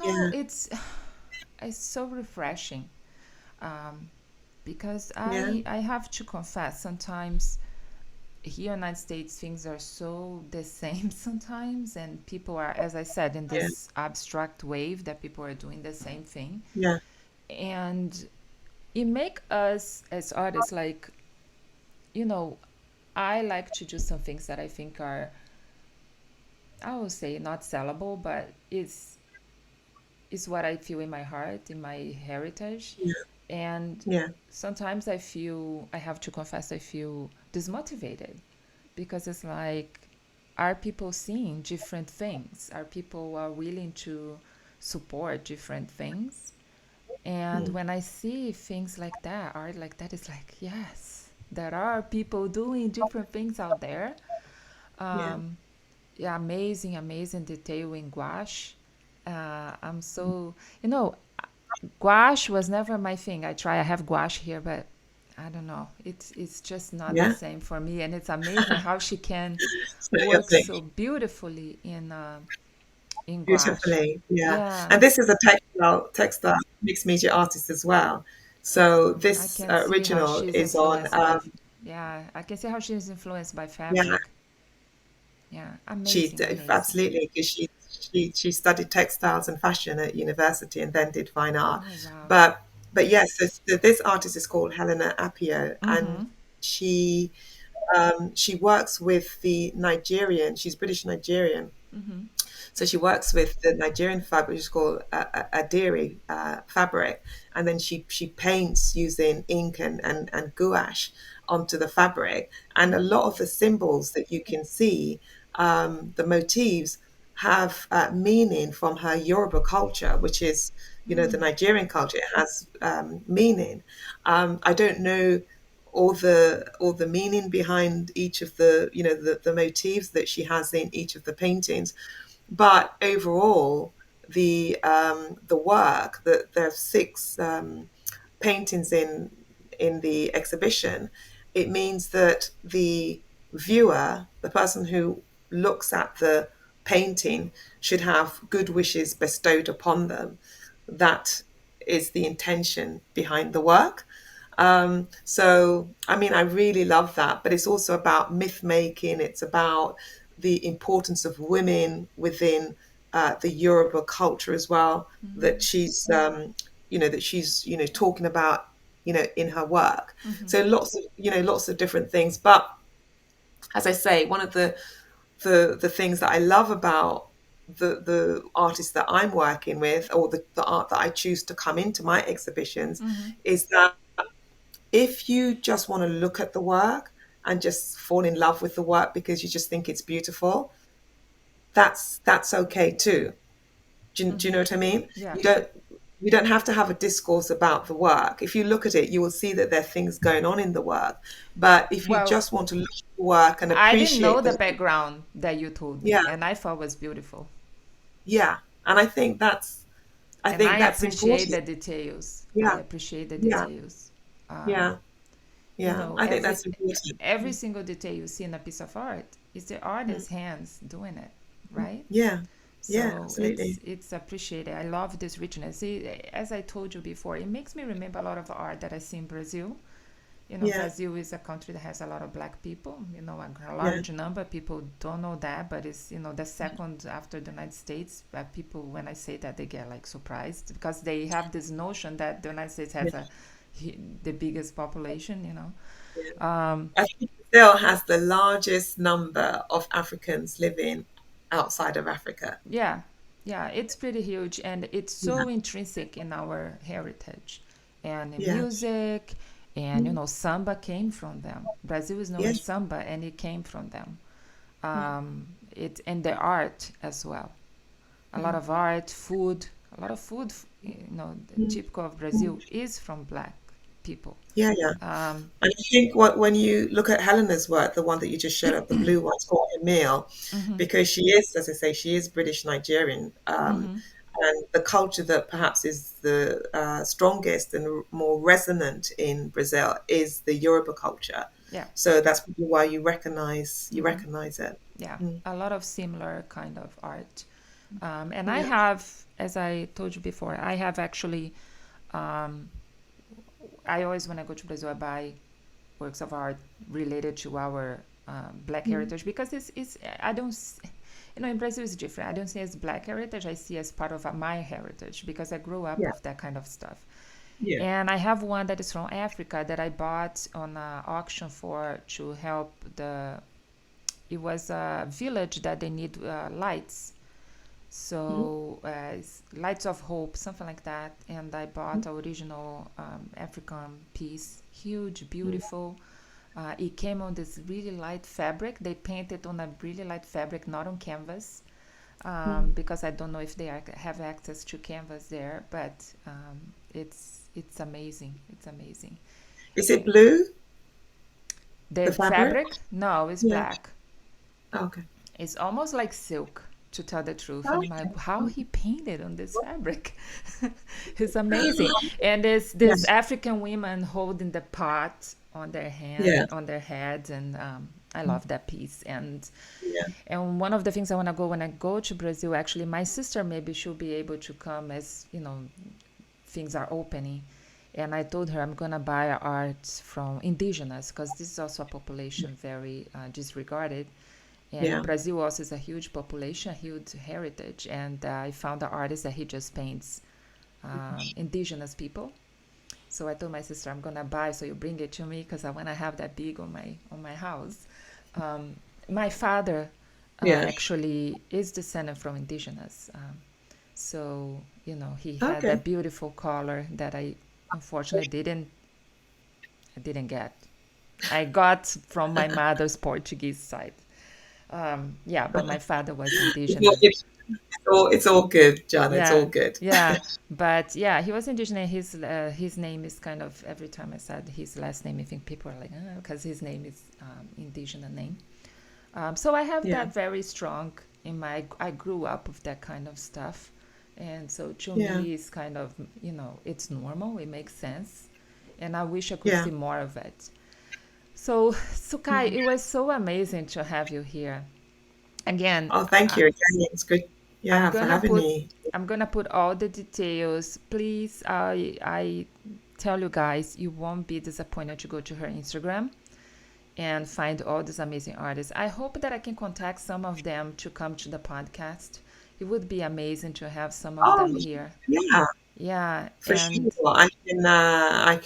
yeah, it's so refreshing. Um, because yeah, I have to confess, sometimes here in the United States things are so the same sometimes, and people are, as I said, in yeah, this abstract wave that people are doing the same thing, yeah, and it make us as artists like, you know I like to do some things that I think are, I would say, not sellable, but is what I feel in my heart, in my heritage. yeah, And yeah, sometimes I have to confess, I feel dismotivated, because it's like, are people seeing different things? Are people are willing to support different things? And mm, when I see things like that, art like that, it's like, yes, there are people doing different things out there. yeah, Um, yeah, amazing, amazing detail in gouache. I'm so, you know, gouache was never my thing. I have gouache here, but I don't know. It's just not the yeah. same for me. And it's amazing how she can It's not your work thing. so beautifully in gouache. Beautifully, yeah. Yeah, And this is a textile mixed media artist as well. So I this can see how original she's is on, influenced by. Yeah, I can see how she's influenced by yeah, fabric. Yeah, she amazing, amazing. absolutely, because she studied textiles and fashion at university and then did fine art. Oh wow. But yes, so this artist is called Helena Apio, and Mm-hmm. she she works with the Nigerian. She's British Nigerian, Mm-hmm. so she works with the Nigerian fabric, which is called Adiri fabric, and then she paints using ink and gouache onto the fabric. And a lot of the symbols that you can see, the motifs, have meaning from her Yoruba culture, which is, the Nigerian culture. It has meaning. I don't know all the meaning behind each of the motifs that she has in each of the paintings, but overall, the work, that there are six paintings in the exhibition. It means that the viewer, the person who looks at the painting, should have good wishes bestowed upon them. That is the intention behind the work. So, I mean, I really love that, but it's also about myth making. It's about the importance of women within the Yoruba culture as well, that she's talking about, in her work. So lots of different things. But as I say, one of the things that I love about the artists that I'm working with, or the art that I choose to come into my exhibitions, Mm-hmm. is that if you just want to look at the work and just fall in love with the work because you just think it's beautiful, that's okay too. Do you know what I mean? Yeah. You don't have to have a discourse about the work. If you look at it, you will see that there are things going on in the work. But if you Well, just want to look at the work and I didn't know appreciate the the, background that you told yeah, me, and I thought was beautiful. yeah, and I And think I that's appreciate important. the details. I Yeah, appreciate the yeah, details. Um, yeah, yeah. I think every that's important. single detail you see in a piece of art is the Mm. artist's hands doing it, right? Yeah, yeah, So absolutely. it's appreciated. I love this richness. See, as I told you before, it makes me remember a lot of art that I see in Brazil. Yeah, Brazil is a country that has a lot of black people. A yeah, large number. People don't know that, but it's the second after the United States. People, when I say that, they get like surprised, because they have this notion that the United States yeah, has a the biggest population, you know. Yeah. Um, I think Brazil has the largest number of Africans living outside of Africa. yeah, yeah, it's pretty huge, and it's Yeah. so intrinsic in our heritage and in Yeah. music. And you Mm. know, samba came from them. Brazil is known Yeah. as samba, and it came from them. Mm. It and the art as well. A lot Mm. of art, food, a lot of food. You know, Mm. typical of Mm. Brazil is from black people. Yeah, yeah. Um, And I think when you look at Helena's work, the one that you just showed up, the blue one, it's called Emile, mm-hmm, because she is, as I say, she is British Nigerian. mm-hmm, And the culture that perhaps is the strongest and more resonant in Brazil is the Yoruba culture. yeah, So that's probably why you mm-hmm, recognize it. yeah, Mm. a lot of similar kind of art. And I Yeah, have, as I told you before, I have actually, um, I always, when I go to Brazil, I buy works of art related to our black mm. heritage because I don't, you know, in Brazil it's different. I don't see as black heritage, I see as part of my heritage because I grew up Yeah, with that kind of stuff. yeah. And I have one that is from Africa that I bought on an auction for to help the, it was a village that they need lights, Mm. so lights of hope, something like that. And I Mm. bought a original African piece, huge, Mm. beautiful. It came on this really light fabric. They painted on a really light fabric, not on canvas, Mm. because I don't know if they have access to canvas there, but it's amazing. It's amazing. Is it Eh, blue, the the fabric? fabric, no, it's Yeah. black. Oh, okay. It's almost like silk, to tell the truth. I'm like, Okay. how he painted on this fabric? It's amazing. And there's Yeah. this African women holding the pot on their hand, Yeah. on their heads, and I love that piece. Yeah. And one of the things I want to go when I go to Brazil, actually, my sister maybe she'll be able to come as you know things are opening. And I told her I'm gonna buy art from indigenous because this is also a population very disregarded. And in Yeah. Brazil also is a huge population, a huge heritage. And I found an artist that he just paints indigenous people. So I told my sister I'm gonna buy, so you bring it to me because I wanna have that big on my house. Um, my father Yeah. actually is descendant from indigenous. So you know he had Okay. that beautiful color that I unfortunately didn't get. I got from my mother's Portuguese side. Yeah, but my father was indigenous. It's all good, John. It's all Yeah, good. yeah, but yeah, he was indigenous. His name is kind of every time I said his last name, I think people are like, because his name is indigenous name. So I have Yeah. that very strong in my. I grew up with that kind of stuff, and so to Yeah. me, it's kind of it's normal. It makes sense, and I wish I could Yeah. see more of it. So Sukai, Mhm. it was so amazing to have you here again. Oh, thank you again. It's good. I'm Yeah, for gonna having put me. I'm gonna put all the details. Please, I tell you guys, you won't be disappointed to go to her Instagram and find all these amazing artists. I hope that I can contact some of them to come to the podcast. It would be amazing to have some of Oh, them here. yeah, Yeah, for sure. and I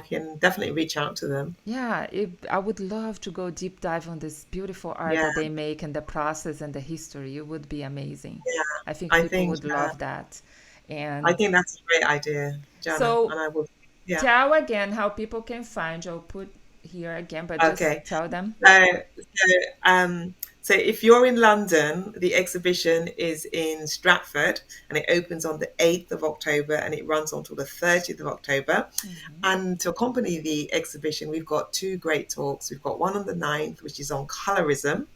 can definitely reach out to them. yeah, I would love to go deep dive on this beautiful art Yeah, that they make and the process and the history. It would be amazing. yeah. I think I people think would love that. I And think that's a great idea, Jana, so and I will. Yeah. tell again how people can find you. I'll put here again, but just Okay. tell them. So, so if you're in London, the exhibition is in Stratford and it opens on the 8th of October and it runs until the 30th of October. And to accompany the exhibition, we've got two great talks. We've got one on the 9th, which is on colorism.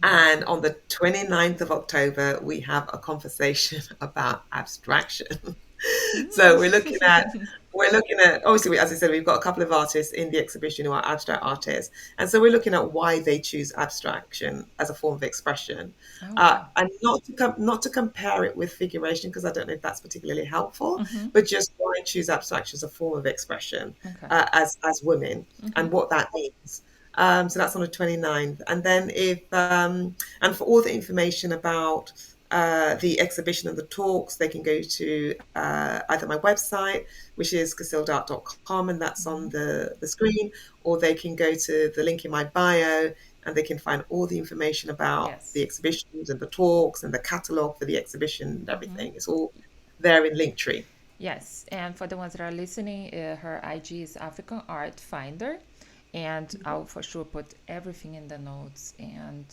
And on the 29th of October, we have a conversation about abstraction. So we're looking at obviously, as I said, we've got a couple of artists in the exhibition who are abstract artists, and so we're looking at why they choose abstraction as a form of expression, Oh, and not to compare it with figuration because I don't know if that's particularly helpful, mm-hmm. but just why choose abstraction as a form of expression Okay. as women Mm-hmm. and what that means. So that's on the 29th. And then if and for all the information about the exhibition and the talks, they can go to either my website, which is casildart.com, and that's on the screen, or they can go to the link in my bio and they can find all the information about the Yes. exhibitions and the talks and the catalogue for the exhibition and everything. It's all there in Linktree. Yes, and for the ones that are listening, her IG is African Art Finder, and I'll for sure put everything in the notes. And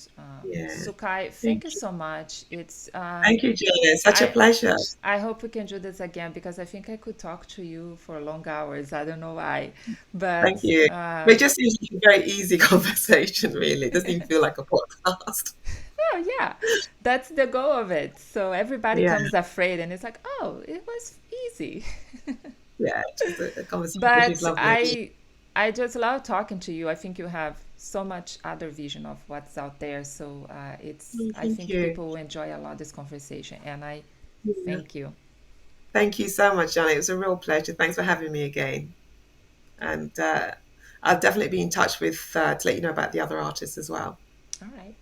Yeah. Sukai, thank Thank you you. so much. It's Thank you, Jenna. Such a I pleasure. I hope we can do this again because I think I could talk to you for long hours. I don't know why, but Thank you. But it just seems like a very easy conversation, really. It doesn't even feel like a podcast. oh yeah, that's the goal of it. So everybody Yeah, comes afraid, and it's like, oh, it was easy. yeah, just a conversation, which is But lovely. I just love talking to you. I think you have so much other vision of what's out there. So it's Oh, I thank think you. people will enjoy a lot this conversation, and I Yeah. thank you. Thank you so much, Johnny. It was a real pleasure. Thanks for having me again. And I'll definitely be in touch with to let you know about the other artists as well. All right.